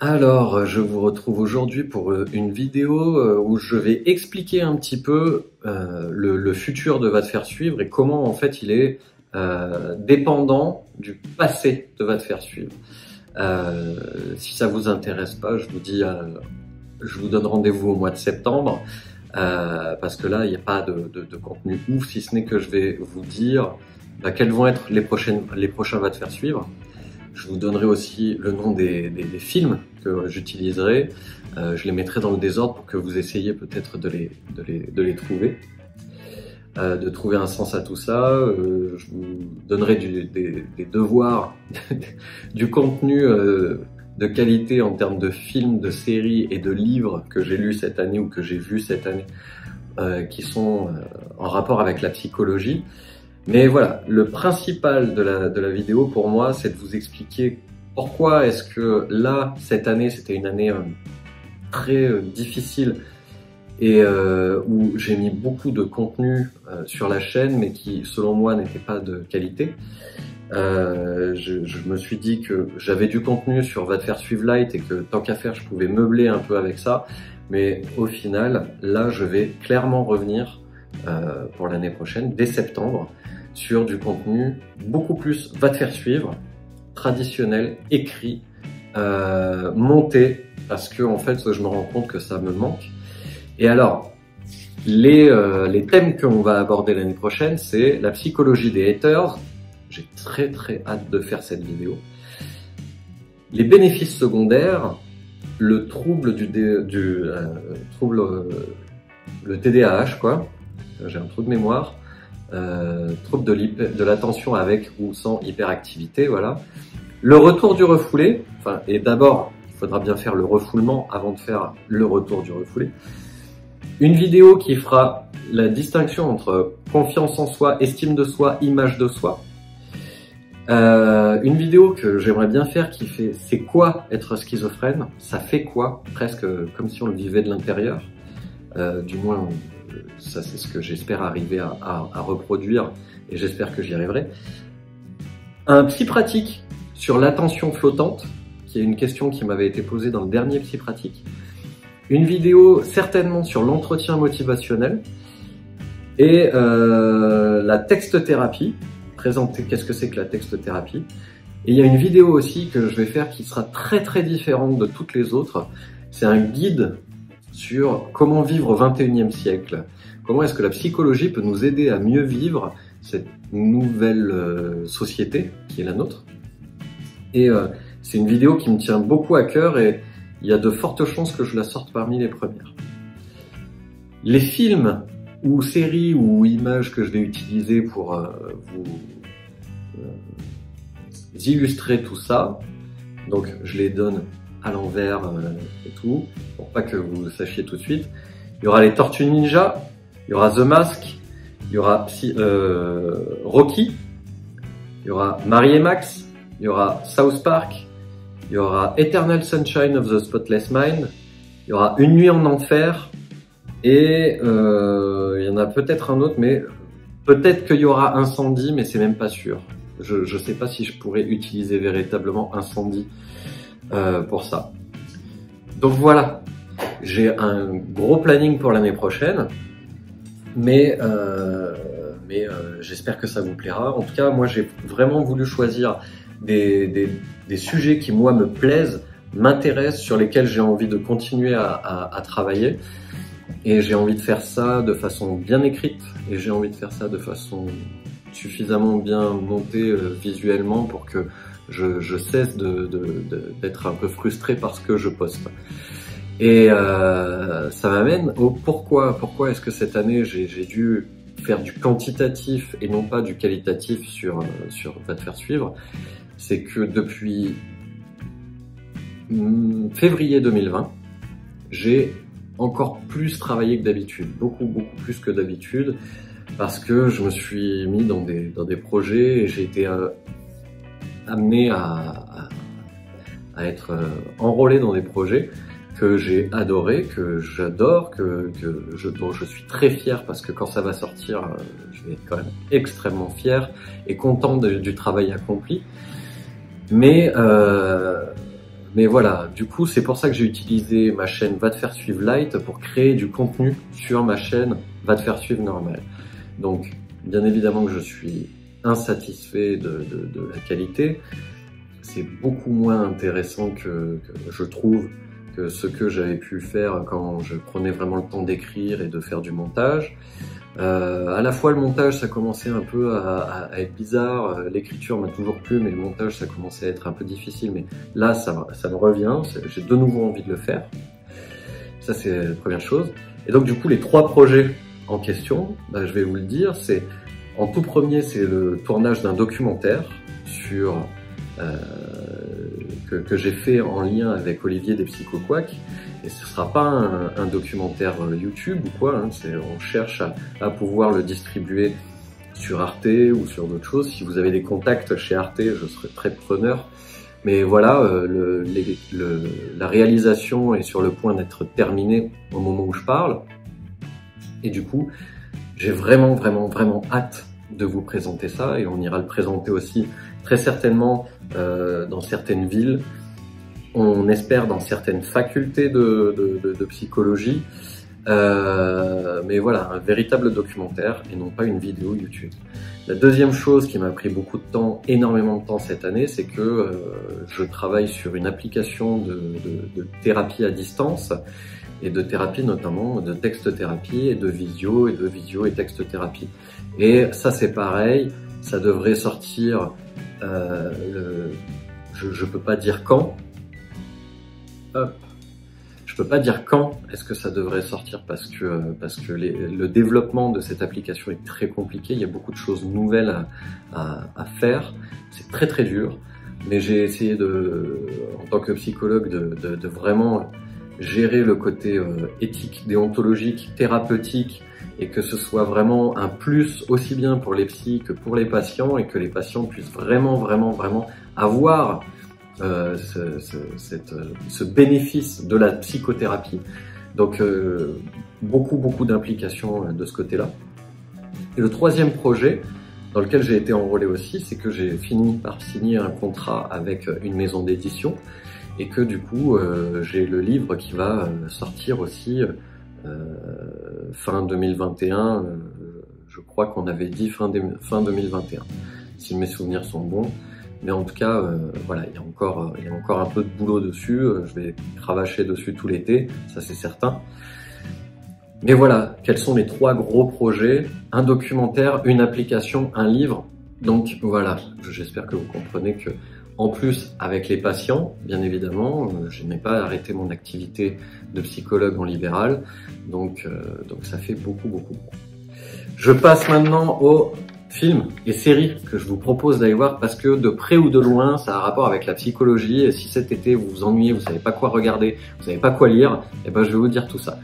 Alors, je vous retrouve aujourd'hui pour une vidéo où je vais expliquer un petit peu le futur de Va te faire suivre et comment en fait il est dépendant du passé de Va te faire suivre. Si ça vous intéresse pas, je vous dis, je vous donne rendez-vous au mois de septembre parce que là il n'y a pas de contenu ouf, si ce n'est que je vais vous dire quels vont être les prochains Va te faire suivre. Je vous donnerai aussi le nom des films que j'utiliserai. Je les mettrai dans le désordre pour que vous essayiez peut-être de les trouver, de trouver un sens à tout ça. Je vous donnerai des devoirs, du contenu de qualité en termes de films, de séries et de livres que j'ai lus cette année ou que j'ai vus cette année, qui sont en rapport avec la psychologie. Mais voilà, le principal de la vidéo pour moi, c'est de vous expliquer pourquoi est-ce que là, cette année, c'était une année très difficile et où j'ai mis beaucoup de contenu sur la chaîne, mais qui, selon moi, n'était pas de qualité. Je me suis dit que j'avais du contenu sur Va te faire suivre Light et que tant qu'à faire, je pouvais meubler un peu avec ça. Mais au final, là, je vais clairement revenir pour l'année prochaine, dès septembre, sur du contenu beaucoup plus Va te faire suivre, traditionnel, écrit, monté, parce que en fait je me rends compte que ça me manque. Et alors, les thèmes qu'on va aborder l'année prochaine, c'est la psychologie des haters. J'ai très hâte de faire cette vidéo. Les bénéfices secondaires, le trouble le TDAH quoi. J'ai un trou de mémoire. Trouble de l'attention avec ou sans hyperactivité, voilà. Le retour du refoulé, et d'abord, il faudra bien faire le refoulement avant de faire le retour du refoulé. Une vidéo qui fera la distinction entre confiance en soi, estime de soi, image de soi. Une vidéo que j'aimerais bien faire qui fait c'est quoi être schizophrène, ça fait quoi, presque comme si on le vivait de l'intérieur, du moins ça c'est ce que j'espère arriver à reproduire et j'espère que j'y arriverai. Un psy pratique sur l'attention flottante, qui est une question qui m'avait été posée dans le dernier psy pratique. Une vidéo certainement sur l'entretien motivationnel et la texte-thérapie, présenter qu'est-ce que c'est que la texte-thérapie. Et il y a une vidéo aussi que je vais faire qui sera très différente de toutes les autres. C'est un guide sur comment vivre au XXIe siècle. Comment est-ce que la psychologie peut nous aider à mieux vivre cette nouvelle société qui est la nôtre. Et c'est une vidéo qui me tient beaucoup à cœur et il y a de fortes chances que je la sorte parmi les premières. Les films ou séries ou images que je vais utiliser pour vous illustrer tout ça, donc je les donne à l'envers et tout, pour pas que vous sachiez tout de suite. Il y aura les Tortues Ninja, il y aura The Mask, il y aura Rocky, il y aura Marie et Max, il y aura South Park, il y aura Eternal Sunshine of the Spotless Mind, il y aura Une nuit en enfer, et il y en a peut-être un autre, mais peut-être qu'il y aura Incendie, mais c'est même pas sûr. Je sais pas si je pourrais utiliser véritablement Incendie pour ça. Donc voilà, j'ai un gros planning pour l'année prochaine, mais j'espère que ça vous plaira. En tout cas, moi j'ai vraiment voulu choisir des sujets qui moi me plaisent, m'intéressent, sur lesquels j'ai envie de continuer à travailler. Et j'ai envie de faire ça de façon bien écrite, et j'ai envie de faire ça de façon suffisamment bien montée visuellement pour que je cesse d'être un peu frustré par ce que je poste. Et ça m'amène au pourquoi est-ce que cette année j'ai dû faire du quantitatif et non pas du qualitatif sur Va te faire suivre. C'est que depuis février 2020, j'ai encore plus travaillé que d'habitude, beaucoup plus que d'habitude, parce que je me suis mis dans des projets et j'ai été amené à être enrôlé dans des projets que j'ai adoré, que j'adore, dont je suis très fier, parce que quand ça va sortir, je vais être quand même extrêmement fier et content du travail accompli. Mais Mais voilà, du coup, c'est pour ça que j'ai utilisé ma chaîne Va te faire suivre Light pour créer du contenu sur ma chaîne Va te faire suivre normal. Donc, bien évidemment que je suis insatisfait de la qualité. C'est beaucoup moins intéressant que je trouve que ce que j'avais pu faire quand je prenais vraiment le temps d'écrire et de faire du montage. À la fois le montage ça commençait un peu à être bizarre, l'écriture m'a toujours plu mais le montage ça commençait à être un peu difficile, mais là ça me revient, j'ai de nouveau envie de le faire. Ça c'est la première chose. Et donc du coup les 3 projets en question, bah, je vais vous le dire, c'est en tout premier c'est le tournage d'un documentaire sur que j'ai fait en lien avec Olivier des Psychoquacks. Et ce sera pas un documentaire YouTube ou quoi, hein, on cherche à pouvoir le distribuer sur Arte ou sur d'autres choses. Si vous avez des contacts chez Arte, je serai très preneur. Mais voilà, la réalisation est sur le point d'être terminée au moment où je parle. Et du coup, j'ai vraiment hâte de vous présenter ça. Et on ira le présenter aussi très certainement dans certaines villes. On espère dans certaines facultés de psychologie, mais voilà, un véritable documentaire et non pas une vidéo YouTube. La deuxième chose qui m'a pris beaucoup de temps, énormément de temps cette année, c'est que je travaille sur une application de thérapie à distance et de thérapie notamment, de texte-thérapie et de visio et texte-thérapie. Et ça c'est pareil, ça devrait sortir, je peux pas dire quand. Je peux pas dire quand est-ce que ça devrait sortir parce que le développement de cette application est très compliqué. Il y a beaucoup de choses nouvelles à faire. C'est très dur. Mais j'ai essayé en tant que psychologue de vraiment gérer le côté éthique, déontologique, thérapeutique et que ce soit vraiment un plus aussi bien pour les psys que pour les patients et que les patients puissent vraiment avoir ce bénéfice de la psychothérapie. Donc beaucoup d'implications de ce côté-là. Et le troisième projet dans lequel j'ai été enrôlé aussi, c'est que j'ai fini par signer un contrat avec une maison d'édition et que du coup j'ai le livre qui va sortir aussi fin 2021. Je crois qu'on avait dit fin 2021, si mes souvenirs sont bons. Mais en tout cas, voilà, il y a encore un peu de boulot dessus. Je vais cravacher dessus tout l'été, ça c'est certain. Mais voilà, quels sont les 3 gros projets? Un documentaire, une application, un livre. Donc voilà, j'espère que vous comprenez que, en plus, avec les patients, bien évidemment, je n'ai pas arrêté mon activité de psychologue en libéral. Donc ça fait beaucoup. Je passe maintenant au films et séries que je vous propose d'aller voir parce que de près ou de loin, ça a un rapport avec la psychologie. Et si cet été vous vous ennuyez, vous savez pas quoi regarder, vous savez pas quoi lire, et ben je vais vous dire tout ça.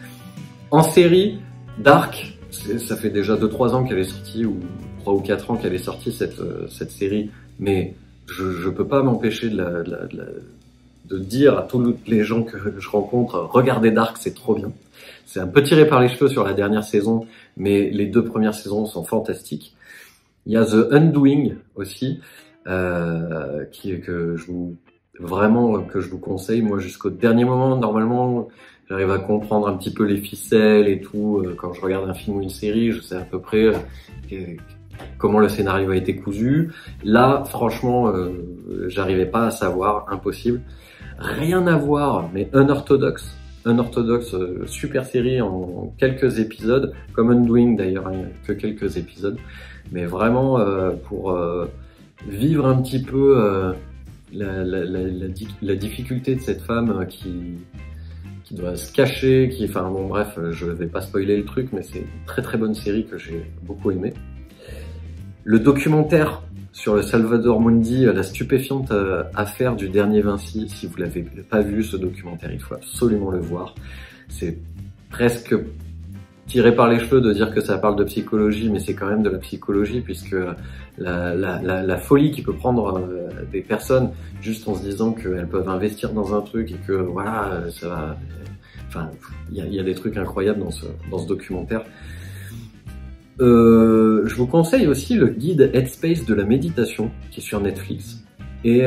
En série, Dark, ça fait déjà 2-3 ans qu'elle est sortie, ou 3 ou 4 ans qu'elle est sortie cette série, mais je peux pas m'empêcher de dire à tous les gens que je rencontre, regardez Dark, c'est trop bien. C'est un peu tiré par les cheveux sur la dernière saison, mais les 2 premières saisons sont fantastiques. Il y a The Undoing aussi, que je vous conseille. Moi, jusqu'au dernier moment, normalement, j'arrive à comprendre un petit peu les ficelles et tout. Quand je regarde un film ou une série, je sais à peu près comment le scénario a été cousu. Là, franchement, j'arrivais pas à savoir, impossible. Rien à voir, mais Unorthodox, super série en quelques épisodes, comme Undoing d'ailleurs, il n'y a que quelques épisodes. Mais vraiment pour vivre un petit peu la difficulté de cette femme qui doit se cacher, enfin bon bref, je vais pas spoiler le truc, mais c'est une très bonne série que j'ai beaucoup aimée. Le documentaire sur le Salvador Mundi, la stupéfiante affaire du dernier Vinci, si vous l'avez pas vu ce documentaire, il faut absolument le voir. C'est presque tiré par les cheveux de dire que ça parle de psychologie, mais c'est quand même de la psychologie, puisque la folie qui peut prendre des personnes juste en se disant qu'elles peuvent investir dans un truc et que voilà, ça va. Enfin, il y a des trucs incroyables dans ce documentaire. Je vous conseille aussi le guide Headspace de la méditation qui est sur Netflix. Et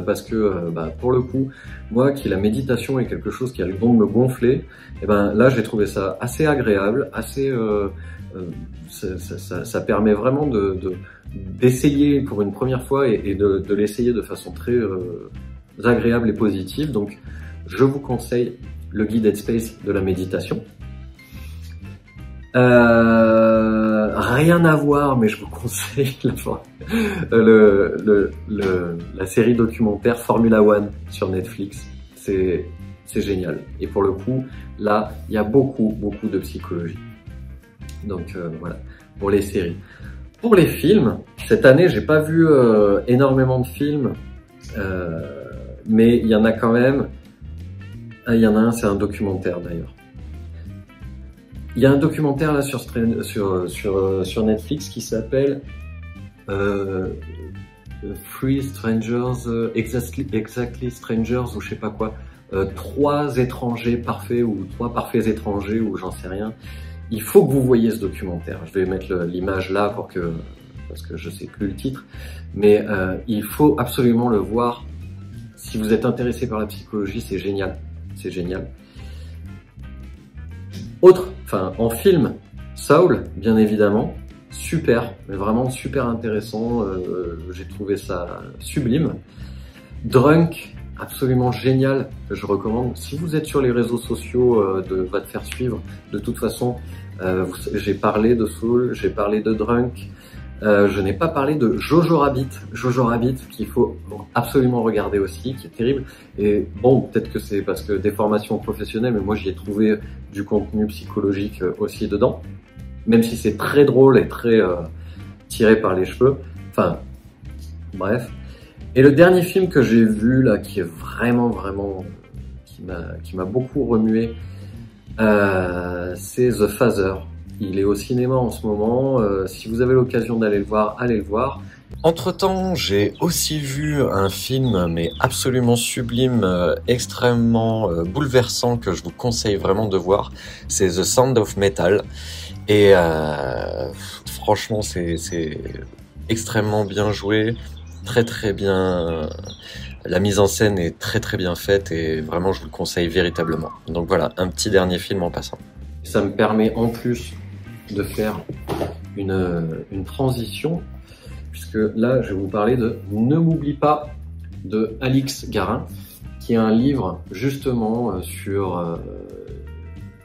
parce que pour le coup, moi qui la méditation est quelque chose qui a le don de me gonfler, et ben là j'ai trouvé ça assez agréable, assez ça permet vraiment d'essayer pour une première fois et de l'essayer de façon très agréable et positive. Donc je vous conseille le guide Headspace de la méditation. Rien à voir, mais je vous conseille la série documentaire Formula One sur Netflix. C'est génial. Et pour le coup, là, il y a beaucoup de psychologie. Donc voilà, pour les séries. Pour les films, cette année, j'ai pas vu énormément de films, mais il y en a quand même. Il y en a un, c'est un documentaire d'ailleurs. Il y a un documentaire là sur Netflix qui s'appelle Three Strangers, Exactly Strangers ou je sais pas quoi. Trois étrangers parfaits ou trois parfaits étrangers ou j'en sais rien. Il faut que vous voyez ce documentaire. Je vais mettre l'image là parce que je sais plus le titre, mais il faut absolument le voir. Si vous êtes intéressé par la psychologie, c'est génial, c'est génial. En film, Soul, bien évidemment, super, mais vraiment super intéressant. J'ai trouvé ça sublime. Drunk, absolument génial, que je recommande. Si vous êtes sur les réseaux sociaux Va te faire suivre, de toute façon, j'ai parlé de Soul, j'ai parlé de Drunk. Je n'ai pas parlé de Jojo Rabbit. Jojo Rabbit qu'il faut absolument regarder aussi, qui est terrible. Et bon, peut-être que c'est parce que des formations professionnelles, mais moi j'y ai trouvé du contenu psychologique aussi dedans. Même si c'est très drôle et très tiré par les cheveux. Enfin, bref. Et le dernier film que j'ai vu là, qui est vraiment qui m'a beaucoup remué, c'est The Father. Il est au cinéma en ce moment. Si vous avez l'occasion d'aller le voir, allez le voir. Entre-temps, j'ai aussi vu un film, mais absolument sublime, extrêmement bouleversant, que je vous conseille vraiment de voir. C'est The Sound of Metal. Et franchement, c'est extrêmement bien joué, très bien. La mise en scène est très bien faite et vraiment, je vous le conseille véritablement. Donc voilà, un petit dernier film en passant. Ça me permet en plus de faire une transition, puisque là, je vais vous parler de Ne m'oublie pas de Alix Garin, qui est un livre justement sur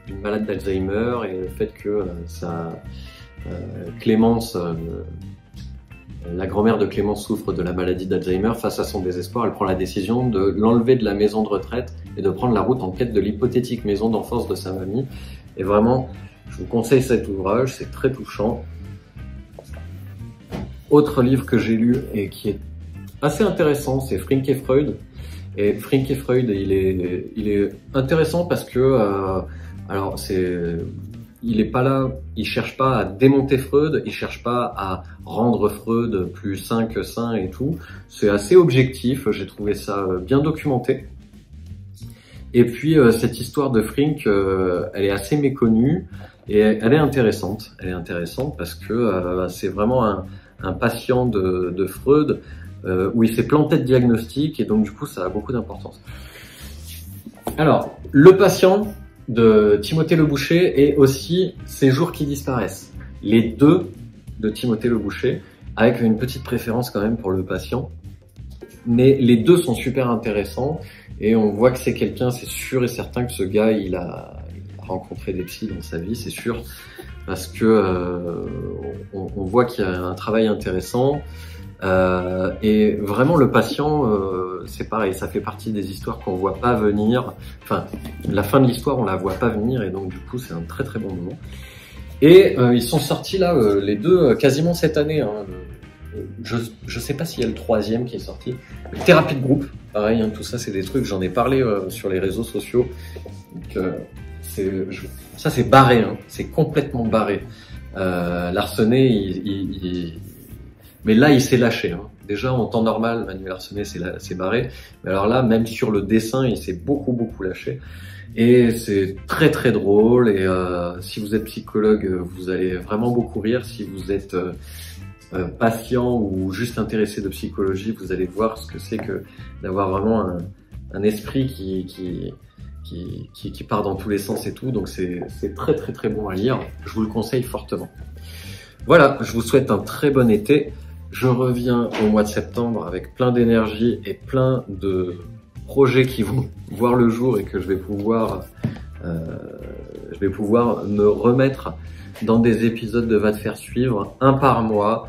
une malade d'Alzheimer et le fait que Clémence, la grand-mère de Clémence souffre de la maladie d'Alzheimer. Face à son désespoir, elle prend la décision de l'enlever de la maison de retraite et de prendre la route en quête de l'hypothétique maison d'enfance de sa mamie. Et vraiment, je vous conseille cet ouvrage, c'est très touchant. Autre livre que j'ai lu et qui est assez intéressant, c'est Frink et Freud. Et Frink et Freud, il est intéressant parce que, il est pas là, il cherche pas à démonter Freud, il cherche pas à rendre Freud plus sain que sain et tout. C'est assez objectif, j'ai trouvé ça bien documenté. Et puis cette histoire de Frink, elle est assez méconnue et elle est intéressante. Elle est intéressante parce que c'est vraiment un patient de Freud où il s'est planté de diagnostic et donc du coup ça a beaucoup d'importance. Alors, le patient de Timothée Le Boucher et aussi Ces jours qui disparaissent. Les deux de Timothée Le Boucher, avec une petite préférence quand même pour le patient. Mais les deux sont super intéressants et on voit que c'est quelqu'un, c'est sûr et certain que ce gars, il a rencontré des psys dans sa vie, c'est sûr, parce que on voit qu'il y a un travail intéressant. Et vraiment le patient, c'est pareil, ça fait partie des histoires qu'on voit pas venir. Enfin, la fin de l'histoire, on la voit pas venir et donc du coup, c'est un très bon moment. Et ils sont sortis là, les deux, quasiment cette année. Hein. Je sais pas s'il y a le troisième qui est sorti. Thérapie de groupe, pareil, hein, tout ça, c'est des trucs, j'en ai parlé sur les réseaux sociaux. Donc, ça, c'est barré, hein, c'est complètement barré. Larsenet, mais là, il s'est lâché. Hein. Déjà, en temps normal, Manuel Larsenet s'est barré. Mais alors là, même sur le dessin, il s'est beaucoup lâché. Et c'est très drôle. Et si vous êtes psychologue, vous allez vraiment beaucoup rire. Si vous êtes patient ou juste intéressé de psychologie, vous allez voir ce que c'est que d'avoir vraiment un esprit qui part dans tous les sens et tout. Donc c'est très très très bon à lire. Je vous le conseille fortement. Voilà, je vous souhaite un très bon été. Je reviens au mois de septembre avec plein d'énergie et plein de projets qui vont voir le jour et que je vais pouvoir me remettre dans des épisodes de Va te faire suivre, un par mois,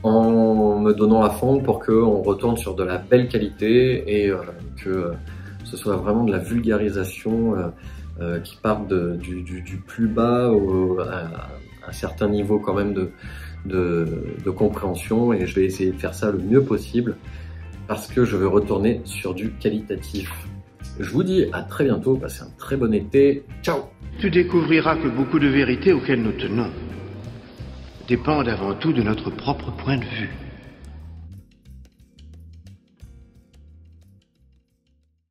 en me donnant à fond pour qu'on retourne sur de la belle qualité et que ce soit vraiment de la vulgarisation qui parte du plus bas à un certain niveau quand même de compréhension, et je vais essayer de faire ça le mieux possible parce que je veux retourner sur du qualitatif. Je vous dis à très bientôt, passez un très bon été, ciao! Tu découvriras que beaucoup de vérités auxquelles nous tenons dépendent avant tout de notre propre point de vue.